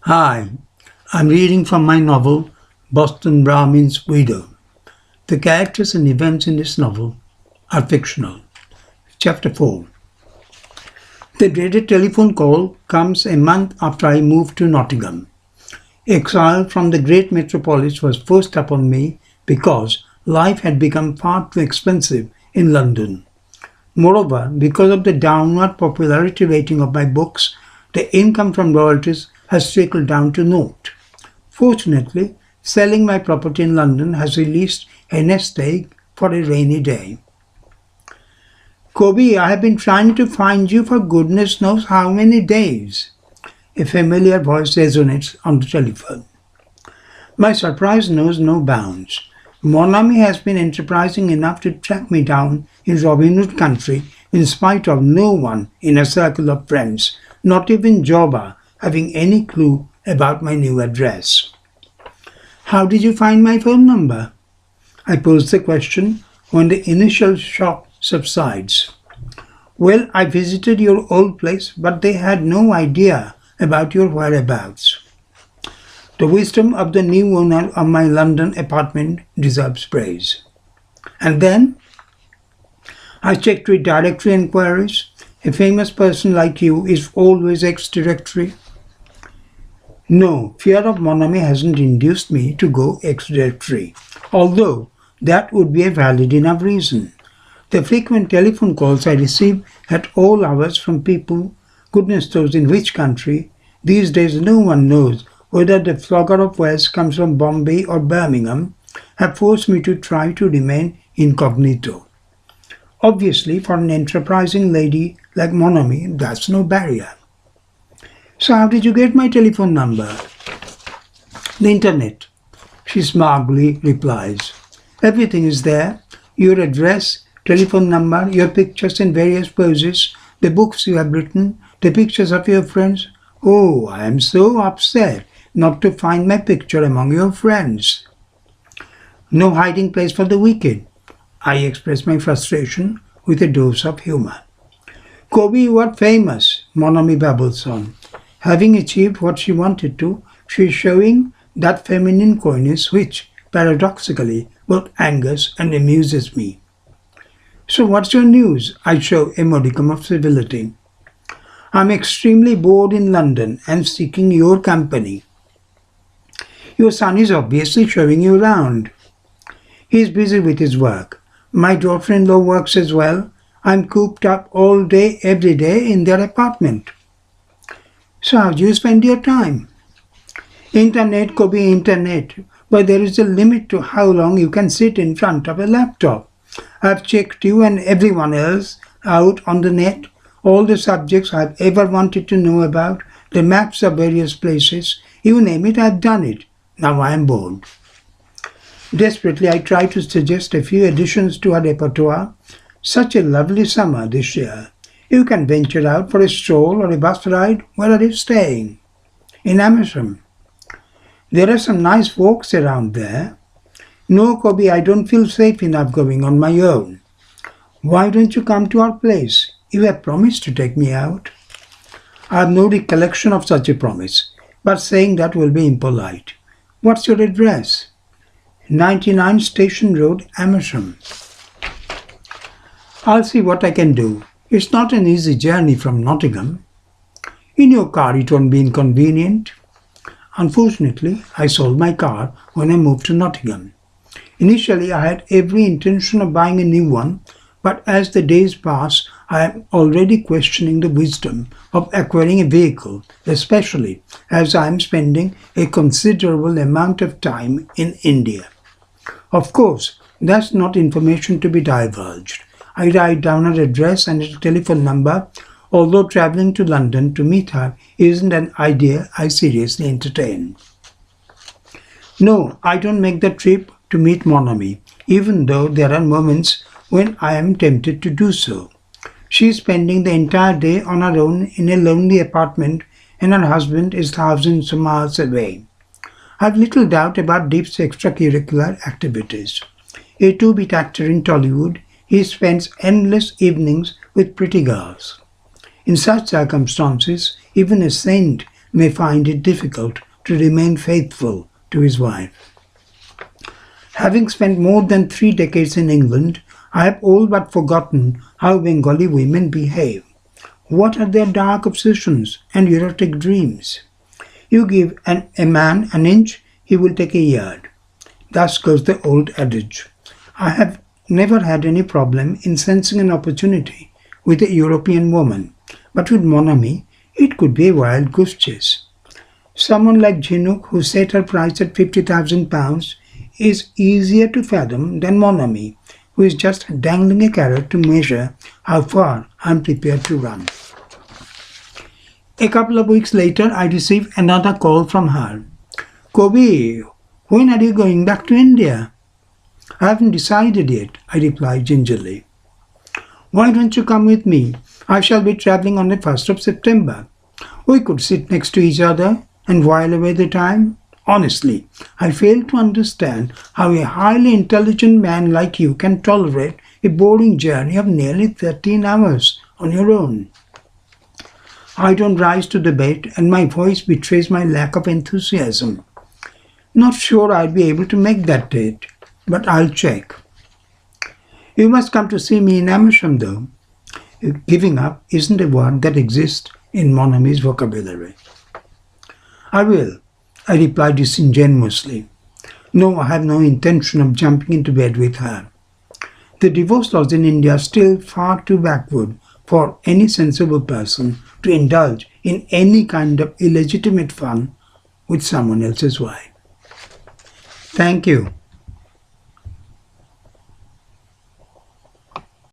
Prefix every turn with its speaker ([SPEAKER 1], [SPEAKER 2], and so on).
[SPEAKER 1] Hi, I'm reading from my novel Boston Brahmin's Widow. The characters and events in this novel are fictional. Chapter 4. The dreaded telephone call comes a month after I moved to Nottingham. Exile from the great metropolis was forced upon me because life had become far too expensive in London. Moreover, because of the downward popularity rating of my books, the income from royalties has trickled down to naught. Fortunately, selling my property in London has released a nest egg for a rainy day. Kobe, I have been trying to find you for goodness knows how many days. A familiar voice resonates on the telephone. My surprise knows no bounds. Mon ami has been enterprising enough to track me down in Robin Hood country in spite of no one in a circle of friends, not even Joba, having any clue about my new address. How did you find my phone number? I pose the question when the initial shock subsides. Well, I visited your old place, but they had no idea about your whereabouts. The wisdom of the new owner of my London apartment deserves praise. And then I checked with directory inquiries. A famous person like you is always ex-directory. No, fear of mon ami hasn't induced me to go ex-directory, although that would be a valid enough reason. The frequent telephone calls I receive at all hours from people, goodness knows in which country, these days no one knows whether the flogger of West comes from Bombay or Birmingham, have forced me to try to remain incognito. Obviously, for an enterprising lady like mon ami, that's no barrier. So how did you get my telephone number? The internet, she smartly replies. Everything is there. Your address, telephone number, your pictures in various poses, the books you have written, the pictures of your friends. Oh, I am so upset not to find my picture among your friends. No hiding place for the wicked. I express my frustration with a dose of humor. Kobe, you are famous, mon ami babbles on. Having achieved what she wanted to, she is showing that feminine coyness which, paradoxically, both angers and amuses me. So what's your news? I show a modicum of civility. I'm extremely bored in London and seeking your company. Your son is obviously showing you around. He is busy with his work. My daughter-in-law works as well. I'm cooped up all day, every day in their apartment. So how do you spend your time? Internet could be internet, but there is a limit to how long you can sit in front of a laptop. I've checked you and everyone else out on the net, all the subjects I've ever wanted to know about, the maps of various places, you name it, I've done it. Now I am bored. Desperately, I try to suggest a few additions to our repertoire. Such a lovely summer this year. You can venture out for a stroll or a bus ride. Where are you staying? In Amersham. There are some nice walks around there. No, Kobe, I don't feel safe enough going on my own. Why don't you come to our place? You have promised to take me out. I have no recollection of such a promise, but saying that will be impolite. What's your address? 99 Station Road, Amersham. I'll see what I can do. It's not an easy journey from Nottingham. In your car it won't be inconvenient. Unfortunately, I sold my car when I moved to Nottingham. Initially, I had every intention of buying a new one, but as the days pass, I am already questioning the wisdom of acquiring a vehicle, especially as I am spending a considerable amount of time in India. Of course, that's not information to be divulged. I write down her address and her telephone number, although travelling to London to meet her isn't an idea I seriously entertain. No, I don't make the trip to meet mon ami, even though there are moments when I am tempted to do so. She is spending the entire day on her own in a lonely apartment and her husband is thousands of miles away. I have little doubt about Deep's extracurricular activities. A two-bit actor in Tollywood, he spends endless evenings with pretty girls. In such circumstances, even a saint may find it difficult to remain faithful to his wife. Having spent more than 3 decades in England, I have all but forgotten how Bengali women behave. What are their dark obsessions and erotic dreams? You give a man an inch, he will take a yard. Thus goes the old adage. I have never had any problem in sensing an opportunity with a European woman, but with Mon Ami, it could be a wild goose chase. Someone like Jhinuk, who set her price at £50,000, is easier to fathom than Mon Ami, who is just dangling a carrot to measure how far I am prepared to run. A couple of weeks later, I received another call from her. Kobi, when are you going back to India? I haven't decided yet, I replied gingerly. Why don't you come with me? I shall be travelling on the 1st of September. We could sit next to each other and while away the time. Honestly, I fail to understand how a highly intelligent man like you can tolerate a boring journey of nearly 13 hours on your own. I don't rise to the bait and my voice betrays my lack of enthusiasm. Not sure I'll be able to make that date, but I'll check. You must come to see me in Amersham though. Giving up isn't a word that exists in Mon Ami's vocabulary. I will, I replied disingenuously. No, I have no intention of jumping into bed with her. The divorce laws in India are still far too backward for any sensible person to indulge in any kind of illegitimate fun with someone else's wife. Thank you.